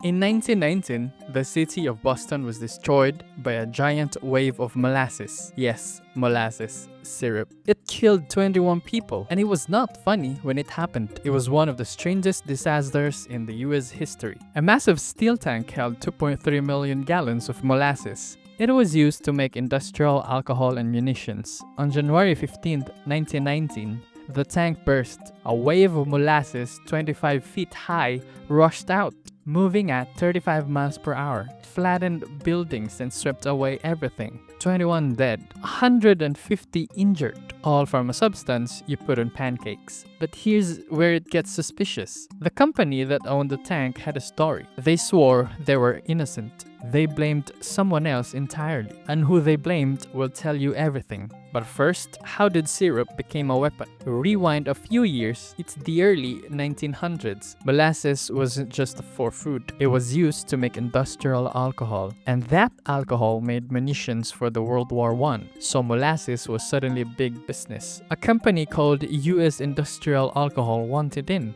In 1919, the city of Boston was destroyed by a giant wave of molasses. Yes, molasses syrup. It killed 21 people, and it was not funny when it happened. It was one of the strangest disasters in the US history. A massive steel tank held 2.3 million gallons of molasses. It was used to make industrial alcohol and munitions. On January 15, 1919, the tank burst. A wave of molasses 25 feet high rushed out, moving at 35 miles per hour. It flattened buildings and swept away everything. 21 dead, 150 injured, all from a substance you put on pancakes. But here's where it gets suspicious. The company that owned the tank had a story. They swore they were innocent. They blamed someone else entirely, and who they blamed will tell you everything. But first, how did syrup become a weapon? Rewind a few years, it's the early 1900s. Molasses wasn't just for food. It was used to make industrial alcohol, and that alcohol made munitions for the World War I. So molasses was suddenly big business. A company called US Industrial Alcohol wanted in.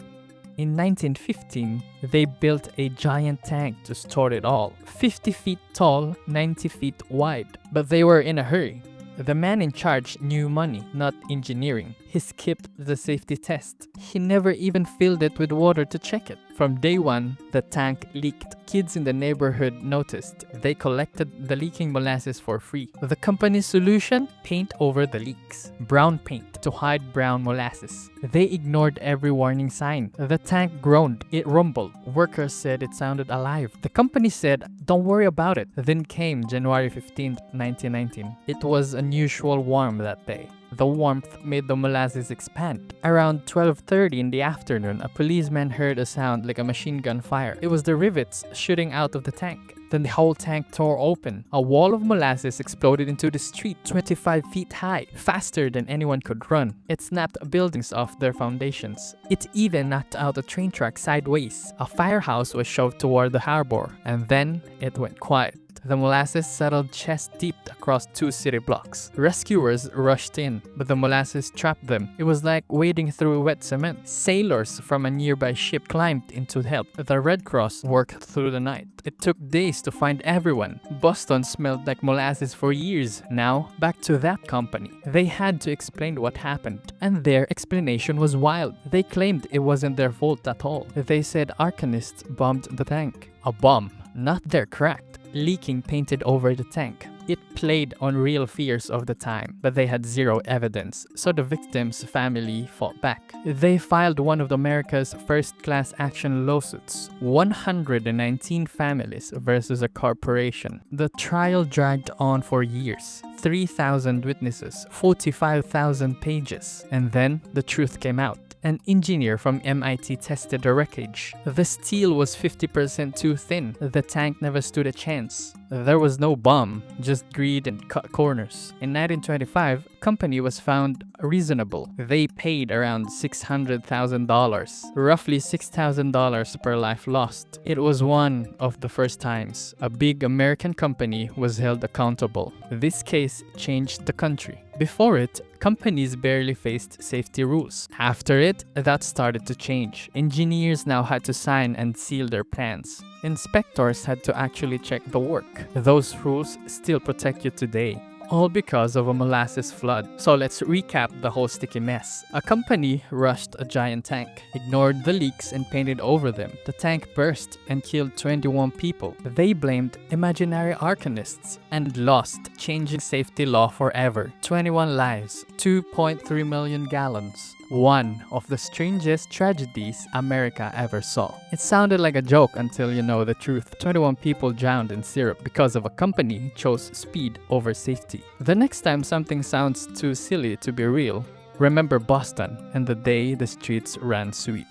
In 1915, they built a giant tank to store it all, 50 feet tall, 90 feet wide. But they were in a hurry. The man in charge knew money, not engineering. He skipped the safety test. He never even filled it with water to check it. From day one, the tank leaked. Kids in the neighborhood noticed. They collected the leaking molasses for free. The company's solution? Paint over the leaks. Brown paint to hide brown molasses. They ignored every warning sign. The tank groaned. It rumbled. Workers said it sounded alive. The company said, "Don't worry about it." Then came January 15, 1919. It was unusual warm that day. The warmth made the molasses expand. Around 12:30 in the afternoon, a policeman heard a sound like a machine gun fire. It was the rivets shooting out of the tank. Then the whole tank tore open. A wall of molasses exploded into the street 25 feet high, faster than anyone could run. It snapped buildings off their foundations. It even knocked out a train track sideways. A firehouse was shoved toward the harbor, and then it went quiet. The molasses settled chest deep across 2 city blocks. Rescuers rushed in, but the molasses trapped them. It was like wading through wet cement. Sailors from a nearby ship climbed in to help. The Red Cross worked through the night. It took days to find everyone. Boston smelled like molasses for years. Now, back to that company. They had to explain what happened, and their explanation was wild. They claimed it wasn't their fault at all. They said arcanists bombed the tank. A bomb, not their crack. Leaking painted over the tank. It played on real fears of the time, but they had zero evidence, so the victim's family fought back. They filed one of America's first class action lawsuits, 119 families versus a corporation. The trial dragged on for years, 3,000 witnesses, 45,000 pages, and then the truth came out. An engineer from MIT tested the wreckage. The steel was 50% too thin. The tank never stood a chance. There was no bomb, just greed and cut corners. In 1925, company was found reasonable. They paid around $600,000, roughly $6,000 per life lost. It was one of the first times a big American company was held accountable. This case changed the country. Before it, companies barely faced safety rules. After it, that started to change. Engineers now had to sign and seal their plans. Inspectors had to actually check the work. Those rules still protect you today. All because of a molasses flood. So let's recap the whole sticky mess. A company rushed a giant tank, ignored the leaks and painted over them. The tank burst and killed 21 people. They blamed imaginary arcanists and lost, changing safety law forever. 21 lives, 2.3 million gallons. One of the strangest tragedies America ever saw. It sounded like a joke until you know the truth. 21 people drowned in syrup because of a company chose speed over safety. The next time something sounds too silly to be real, remember Boston and the day the streets ran sweet.